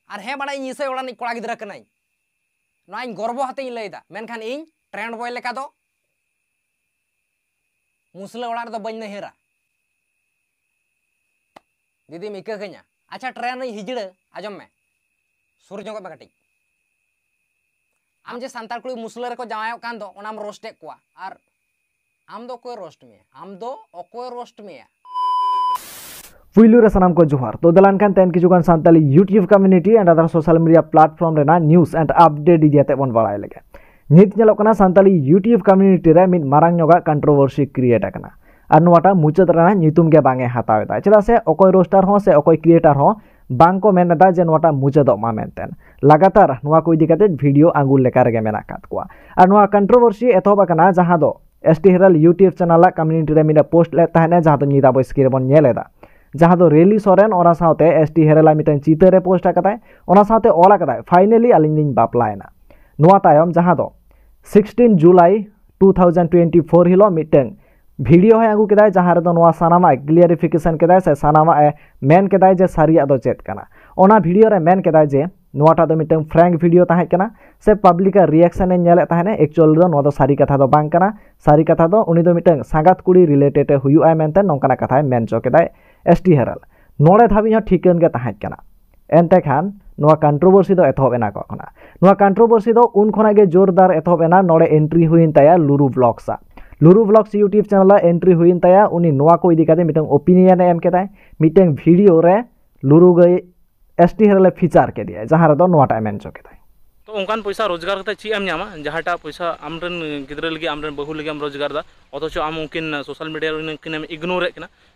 और हे बड़ा ईसे ओड़ा कोड़ा गिद्रा कनाई ना इन गर्व हाते लैदा मेनखान इन ट्रेंड बॉय लेका दो मुसला ओड़ा दो बन हेरा दीदी मिका कन्या अच्छा ट्रेन हिजड़ आजम में सुर जोग में कटी आम जे सांतार कुड़ी मुसला रे को जावायो कान दो ओनाम रोस्टे कोआ और आम दो कोई रोस्ट में आम दो ओकोय रोस्ट में पुइलु रे सनाम को जोहार तो दलान खान तेन किजुगान Santali YouTube community and other social media platform रेना न्यूज़ एंड अपडेट इदियाते बन बाड़ाय लेगे नित नेलोग कना सानताली यूट्यूब कम्युनिटी रे मिद मारांग नोगा कंट्रोवर्सी क्रिएट आकना और नोटा मुचाद रेना नितुम गे बांगे हातावेदा चेदा से ओकोय रोस्टर हो से ओकोय क्रिएटर हो बांग को मेनदा जे नोटा मुचाद मा मेनतेन लगातार नोआ को इदी काते वीडियो आंगुल लेका रेगे मेना कात कोआ और नोआ कंट्रोवर्सी एथोब आकना जहां दो ST Herald YouTube channel community रे मिदा पोस्ट ले ताहने जहां दो निदा बॉयस के बन नेलेदा जहां दो रेली सोरेन और साथे एसटी हेराला मिटन चितर पोस्ट आकताय ओना साथे ऑल आकताय फाइनली अलिंग बापलायना नोआ तायम जहां दो 16 जुलाई 2024 हिलो मिटन वीडियो है आगु केदाय जहां रे दो नोआ सानामा क्लियरिफिकेशन केदाय से सानामा मेन केदाय जे सारिया दो चेत कना ओना वीडियो रे मेन केदाय जे नोआटा दो मिटन फ्रैंक वीडियो ताहे कना से पब्लिक रिएक्शन ए नेले ताहेने एक्चुअल दो नोआ दो सारी कथा दो बांग कना सारी कथा दो उनी दो मिटन सांगात कुड़ी रिलेटेड हुयुआ मेनते नोंकाना कथा मेन चो केदाय एसटी हेराल नोड़े धाबी हो ठीकन के ताहे कना एनते खान नोआ कंट्रोवर्सी दो एथोब एना को खना नोआ कंट्रोवर्सी दो उन खोना गे जोरदार एथोब एना नोड़े एंट्री हुइन ताया Luru vlogs YouTube channel entry हुइन ताया उनी नोआ को इदी काते मिटन ओपिनियन एम केदाय मिटन वीडियो रे लुरु गई एसटी हेराल फीचर के दिया जहां रे दो नोआटा मेन चो केदाय तो उनकान पैसा रोजगार करते ची नामा जहाँटा पैसा आमरन गिद्रा लगे आमरन बहु लगे आम रोजगार दा अथच आम उनकिन सोशल मीडिया उनकिन इग्नोर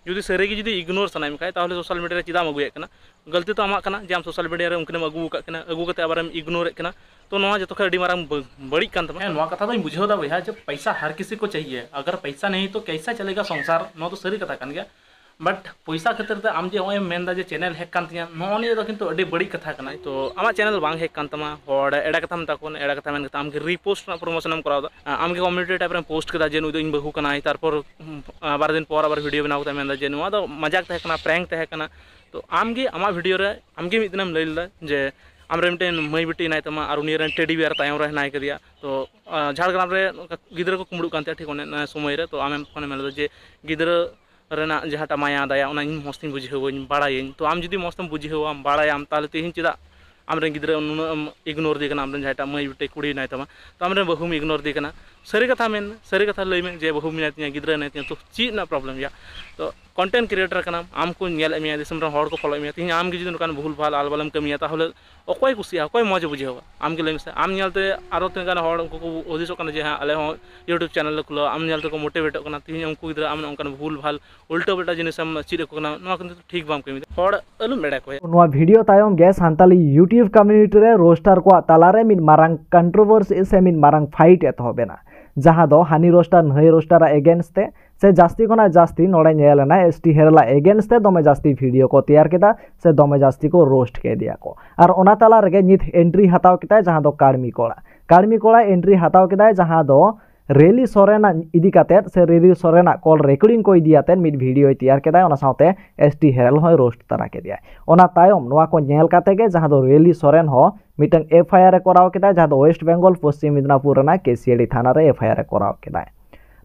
जुदी सारी जुदी इग्नोर सानाम खाए ताहले सोशल मीडिया चेदा अगुए गलती तो आमाक जे आम सोशल मीडिया उनकिन अगू करते आबार इग्नोर तो जो तो मारांग बड़ी कान तमा कथा तो बुझेदा भैया जब पैसा हर किसी को चाहिए अगर पैसा नहीं तो कैसा चलेगा संसार नो तो सारी कथा कान गया बट पैसा खातिर आम जे हमें मेनदा जे चैनल हेक कान तिया नोनी दो किंतु अडी बड़ी कथा कना तो आमा चैनल बांग हेक कान तमा होड़ एड़ा कथा मता कोन एड़ा कथा मेन कथा आमके रिपोस्ट ना प्रमोशन हम करावदा आमके कम्युनिटी टाइप रे पोस्ट कदा जे नु दो इन बहु कना तारपर बार दिन पर आबार वीडियो बनाव ता मेनदा जे नुआ दो मजाक तहे कना प्रैंक तहे कना तो आमगे आमा वीडियो रे आमगे मिद दिनम लैलदा जे आमरे मिटन मई बिटी नाय तमा और उनी रन टेडी बियर तायम रे नाय कदिया तो झाड़ग्राम रे गिद्रा को कुमड़ू कानते ठीक ओने समय रे तो आमेम फोन मेलदा जे गिद्रा रेना जहाँटा माया दया मस्ती बुझेव बाड़ाई तो आम जुदी मस्तम बुझेव बाड़ायाम ताले तेहन चेदा आमरे गिद्रा इग्नोर दी आम जहाँटा मई बिटे कुड़ी नाय तमा तो आमरे बहुम इग्नोर दी सारी कथा मेन सारी कथा लई में जे बहु मेना गिद्रा नाय तो चीज ना प्रॉब्लम या तो कंटेंट क्रिएटर कना आम को नेल एमिया दिसम रे हड़ को फॉलो एमिया तीन आम जुदी नकान भूल भाल आलबालम कमिया ताहले अकय कुसिया अकय मज बुझेव आम के लैसे आम नेलते आरो तिनगान हड़ उनको उद्देश्य कना जे आले हो यूट्यूब चैनल खुलो आम नेलते को मोटिवेट कना तीन उनको गिद्रा आम नकान भूल भाल उल्टा उल्टा जिनिस हम चिर को कना नो किंतु ठीक बाम कमी हड़ अलु मेडा को नोआ वीडियो तायम गे सानताली यूट्यूब कम्युनिटी रे रोस्टर को तालारे मिन मारांग कंट्रोवर्सी से मिन मारांग फाइट एतहोबेना जहां दो हानि रोस्टर नहय रोस्टर एगेंस्ट से जास्ती को जास्ती नोड़े नेलना एसटी हेराला एगेंस्ट दमे जास्ती वीडियो को तैयार केदा से दमे जास्ती को रोस्ट के दिया को और ओना ताला रे नित एंट्री हताव केता जहां दो कार्मी कोड़ा एंट्री हताव केदा जहां दो रेली सोरेना इदी काते से रेली सोरेना कॉल रेकॉर्डिंग को इदियाते मिड वीडियो तैयार केदा ओना साथे एसटी हेराल होय रोस्ट तरा के दिया ओना तायम नोआ को नेल काते गे जहां दो रेली सोरेन हो मिटन एफआईआर कराव केदा जहां दो वेस्ट बेंगल पश्चिम मिदनापुर रेना केसीएडी थाना रे एफआईआर कराव केदा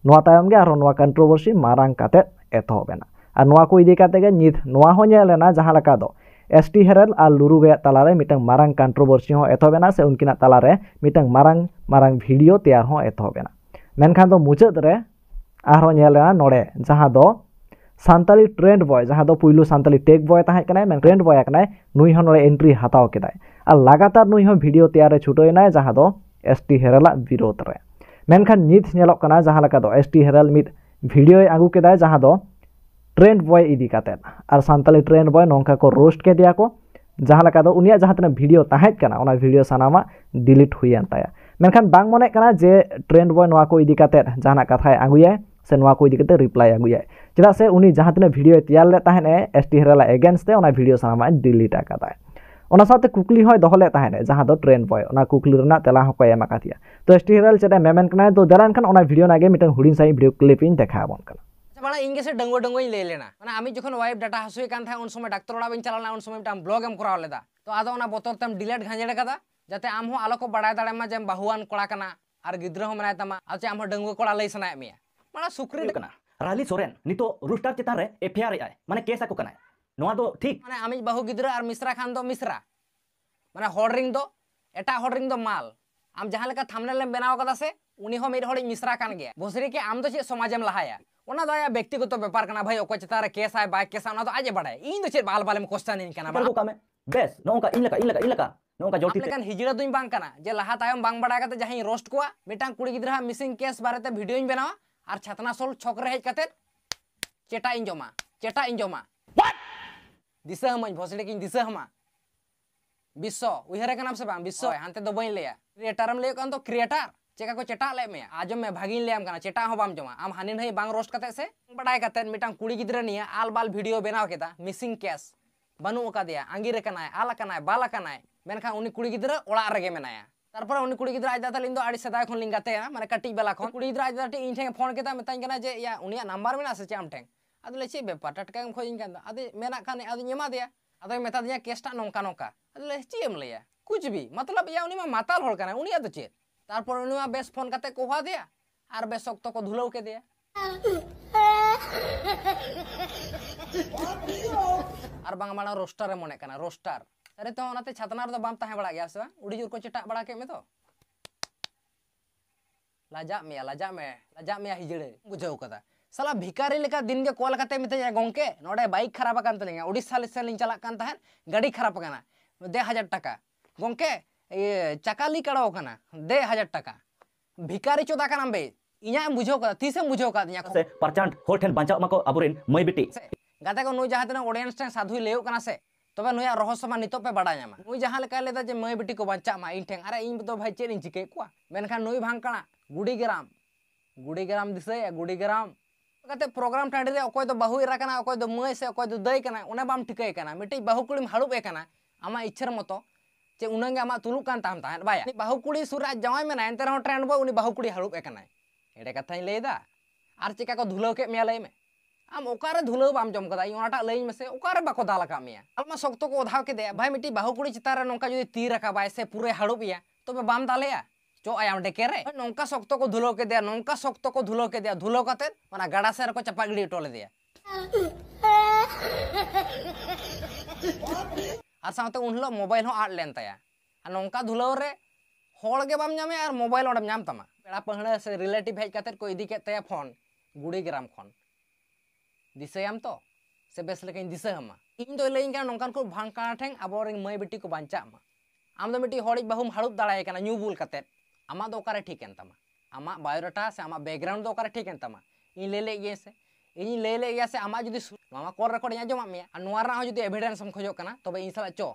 नोआ तायम गे आरो नोआ कंट्रोवर्सी मारांग काते एतहोबेना और नोआ को इदी काते गे नित नोआ हो नेलेना जहां लका दो एसटी हेराल और लुरु गे तालारे मिटन मारांग कंट्रोवर्सी हो एतहोबेना से उनकिना तालारे मिटन मारांग वीडियो तैयार हो एतहोबेना मेनखान दो मुचाद रे आरो नेलेना नोड़े जहां दो सानताली ट्रेंड बॉय जहां दो पुइलु सानताली टेक बॉय ताहे कनाय मेन ट्रेंड बॉय कनाय नुई हो नोड़े एंट्री हताव केदाय और लगातार नुई हो वीडियो तैयार रे छुटोयना जहां दो एसटी हेराला विरोध रे मेनखान नित नेलोक कना जहां लका दो एसटी हेराल मिद वीडियो आगु केदाय जहां दो ट्रेंड बॉय इदी काते और सानताली ट्रेंड बॉय नोंका को रोस्ट के दिया को जहां लका दो उनिया जहां तना वीडियो ताहे कना ओना वीडियो सानामा डिलीट हुयन ताया मेनखान बांग मने कना जे ट्रेंड बॉय नोआ को इदी काते जहां कथाय आगुयाय से नोआ को इदी काते रिप्लाई आगुयाय चेदा से उनी जहां तना वीडियो तैयार ले ताहेने एसटी हेराला एगेंस्ट ते ओना वीडियो सानामा डिलीट आकादाय ओना साथे कुकली होय दोहले ताहेने जहां दो ट्रेंड बॉय ओना कुकली रना तेला हो को एम आकाथिया तो एसटी हेराल चेदा मेमेन कना तो दरान खान ओना वीडियो नागे मिटन हुडिन साई वीडियो क्लिप इन देखाबोन कना बड़ा इंगे से डंगो डंगो ले लेना माने आमी जखन वाइफ डाटा हसुय कान था उन समय डाक्टर ओड़ा बिन चलाना उन समय मिटाम ब्लॉग एम कराव लेदा तो आदो ओना बोतल तेम डिलीट घांजेड़ कदा जाते आम हो आलो को बड़ाय दाड़ेमा जे बाहुआन कोड़ा कना और गिद्रा हो मनाय तमा आ चे आम हो डंगुआ कोड़ा लई सनाय मेया माने सुक्री कना राली सोरेन नितो रूस्टार चेतान रे एफआईआर आय माने केस आको कना नोआ दो ठीक माने आमिज बाहु गिद्रा और मिश्रा खान दो मिश्रा माने होर्डिंग दो एटा होर्डिंग दो माल आम जहां लेका थंबनेल एम बनाव कदा से उनी हो मिड होड़ी मिश्रा कान गया भोसरी के आम दो चे समाजम लहाया ओना दो या व्यक्तिगत व्यापार कना भाई ओको चेता रे केस आय बाय केस ओना दो आजे बड़ाय इन दो चे बाल बाल में क्वेश्चन इन कना को कामे बेस नोका इनलका नोका जोटी लेकिन हिजड़ा दुई बांग कना जे लहा तायम बांग बड़ा कते जहां रोस्ट कोआ मिटांग कुड़ी गिद्रा मिसिंग केस बारेते वीडियो इन बनावा और छतना सोल छक रे हेज कते चेटा इन जमा दिशा हमन भोसड़ी किन दिशा हमा विश्व उहरे का नाम से बांग विश्व हानते दो बइन लेया क्रिएटरम ले कान तो क्रिएटर चेका को चेटा ले में आजम में भागिन लेम काना चेटा हो बाम जमा आम हानि नहीं बांग रोस्ट कते से बड़ाय कते मिटांग कुड़ी गिद्रा निया आल बाल वीडियो बनाव केदा मिसिंग केस बनु का दिया आंगिर कनाय आला कनाय बाला कनाय मेनखा उनी कुड़ी गिद्रा ओड़ा रेगे मेनाया तारपर उनी कुड़ी गिद्रा आज दाता लिंदो आड़ी सदाय खन लिंगाते माने कटी बेला खन कुड़ी गिद्रा आज दाता इन ठेंग फोन केता मेताኝ कना जे या उनिया नंबर मेना से चाम ठेंग आदो ले चे बेपार टटका एम खोजिन कान आदे मेना खाने आदो ᱧᱮᱢᱟ दिया आदो मेता दिया केसटा नोंका नोंका आदो ले चे एम लेया कुछ भी मतलब या उनी मा माताल होड़ कना उनिया दो चे तारपर उनी मा बेस फोन कते को हुआ दिया आर बेस वक्त को धुलौ के दिया और बांग माना रोस्टर मने कना रोस्टर अरे तो ओनाते छतनार दो बाम ताहे बड़ा गया से उड़ी जोर को चटा बड़ा के में तो लाजा में हिजड़े बुझाव कदा साला भिकारी लेका दिन के कॉल करते मिते गोंके नोडे बाइक खराब कान तलिंगा उड़ीसा ले लिंग चला कान ताहन गाड़ी खराब काना दे 1000 टाका गोंके ये चकाली कड़ाव काना दे 1000 टाका भिकारी चोदा काना बे इया बुझाव कदा तीसे बुझाव का दिया से परचांट होठन बांचाव मको अबुरेन मई बेटी गाते को नुई जहां तना ऑडियंस टे साधु लेयो कना से तबे नुया रहस्य मा नितो पे बड़ा ᱧᱟᱢᱟ नुई जहां लेका लेदा जे मई बेटी को बंचा मा इन ठेंग अरे इन तो भाई चेन इन चिके को मेनखान नुई भांग कना गुड़ीग्राम दिसे गुड़ीग्राम गाते प्रोग्राम टांडी रे अकोय दो बाहु इरा कना अकोय दो मई से अकोय दो दई कना उना बाम ठिकय कना मिटई बाहु कुड़ी हाड़ुब ए कना आमा इच्छर मतो जे उनंगे आमा तुलुक कान ताम ताहन बाया बाहु कुड़ी सुरा जवाय मेना एंते रहो ट्रेंड बो उनी बाहु कुड़ी हाड़ुब ए कना एडे कथाई लेदा आर चिका को धुलौ के मिया लई में आम ओकारे धुलौ बाम जम कदा ओनाटा लई में से ओकारे बाको दाल का मिया अलमा सख्तो को ओधाव के दे भाई मिटी बाहु कुड़ी चितारे नोंका जदी ती रखा बाय से पूरे हाड़ुबिया तबे बाम दालेया चो आयाम डेके रे नोंका सख्तो को धुलौ के दे नोंका सख्तो को धुलौ के दे धुलौ कते ओना गाड़ा से को चपा गिड़ी टोले दिया आर साथे उनलो मोबाइल हो आड लेन ताया आ नोंका धुलौ रे होड़ के बाम ᱧᱟᱢে আর মোবাইল ওডম ᱧᱟᱢ तमा पेड़ा पहड़ा से रिलेटिव हेज कते को इदी के तया फोन गुड़ीग्राम खन दिसयाम तो से बेस लेकिन दिसा हमा इन दो लेइन का नोंकान को भांग काना ठेंग आबो रे मई बेटी को बांचा मा आम दो मिटी होड़ी बाहुम हाड़ुब दाड़ाय कना न्यू बुल कते आमा दो ओकारे ठीक एन तमा आमा बायोडाटा से आमा बैकग्राउंड दो ओकारे ठीक एन तमा इन ले गे से इन ले गे से आमा जदी मामा कॉल रिकॉर्ड या जमा में आ नोवा रा जदी एविडेंस हम खोजो कना तबे इन साला चो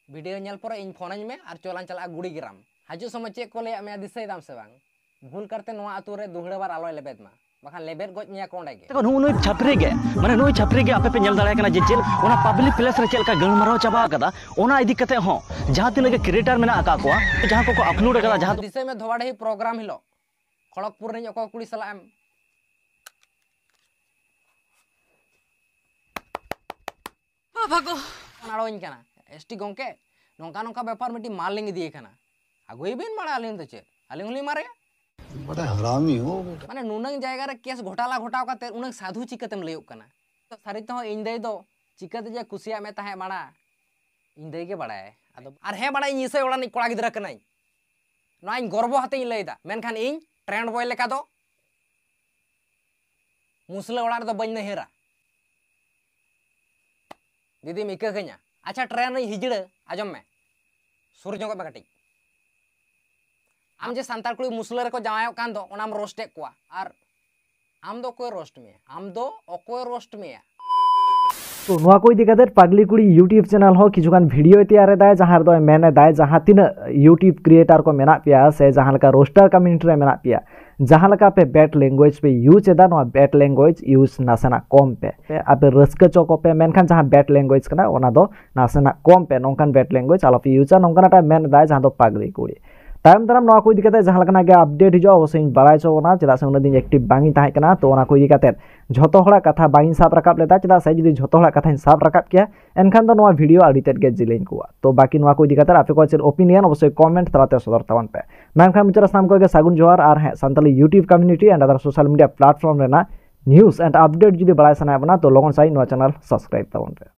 वीडियो नेल पर इन फोन में और चोलान चला गुड़ीग्राम हाजू समय चेक को ले मैं दिसै दाम से बांग भूल करते नोवा अतु रे दुहड़ा बार आलोय लेबेद मा बाखान लेबेर गज निया कोंडे गे नुई छापरी गे माने नुई छापरी गे आपे पे नेल दाड़े कना जे जेल ओना पब्लिक प्लेस रे चेल का गणमराव चाबा कदा ओना इदी कते हो जहां तिन के क्रिएटर मेना आका को जहां को अपलोड कदा जहां दिसै में धोवाड़े प्रोग्राम हिलो खड़गपुर रे अको कुड़ी सला एम भागो नाड़ोइन कना एसटी गोंके नोंका नोंका व्यापार मिटी माल लिंग दिए कना आगोई बिन मारे आलिन तो चे आलिन हुली मारे बड़ा हरामी हो माने नुनंग जायगा रे केस घोटाला घोटाव काते उनंग साधु चिकतेम लयु कना तो सारी तो इन दे दो चिकते जे कुसिया में ताहे माड़ा इन दे के बड़ाय आदो आर हे बड़ाय इसे ओड़ा नि कोड़ा गिदरा कनाई ना इन गर्व हाते इन लयदा मेनखान इन ट्रेंड बॉय लेका दो मुसले ओड़ा रे दो बन हेरा दीदी मिका कन्या अच्छा ट्रेन हिजड़ आजम में सुर जगत में कटी आम जे सांताल कुड़ी मुसला रे को जावायो कान दो ओनाम रोस्टे कोआ और आम दो कोई रोस्ट में आम दो ओकोय रोस्ट में तो नोआ को इदी कते पागली कुड़ी यूट्यूब चैनल हो किछुगान वीडियो तैयार दाय जहां दो मेने दाय जहां तीन यूट्यूब क्रिएटर को मेना पिया से जहां लका रोस्टर कम्युनिटी रे मेना पिया जहां लका पे बैट लैंग्वेज पे यूज एदा नो बैट लैंग्वेज यूज नासना कम पे आपे रस्क चोको पे मेनखान जहां बैट लैंग्वेज कना ओना दो नासना कम पे नोंकान बैट लैंग्वेज आलो पे यूज नोंकान टा मेन दाय जहां दो पागली कुड़ी तायम दाराम नवा को इदी कते जहां लकना गे अपडेट हिजो अवश्य बड़ाय चोना चेदा से उन दिन एक्टिव बांगी ताहे कना तो ओना को इदी कते झोतो हड़ा कथा बांगी साब रकाब लेता चेदा से जुदी झोतो हड़ा कथा साब रकाब किया एनखान दो नवा वीडियो आड़ी तेट गे जिलेन कुआ तो बाकी नवा को इदी कते आपे को चेर ओपिनियन अवश्य कमेंट तलाते सदर तावन पे मेनखान मुचरा साम को गे सागुन जोहार आर है Santali YouTube community and other social media platform रेना न्यूज़ एंड अपडेट जुदी बड़ाय सनाय बना तो लोगन साइ नवा चैनल सब्सक्राइब तावन पे।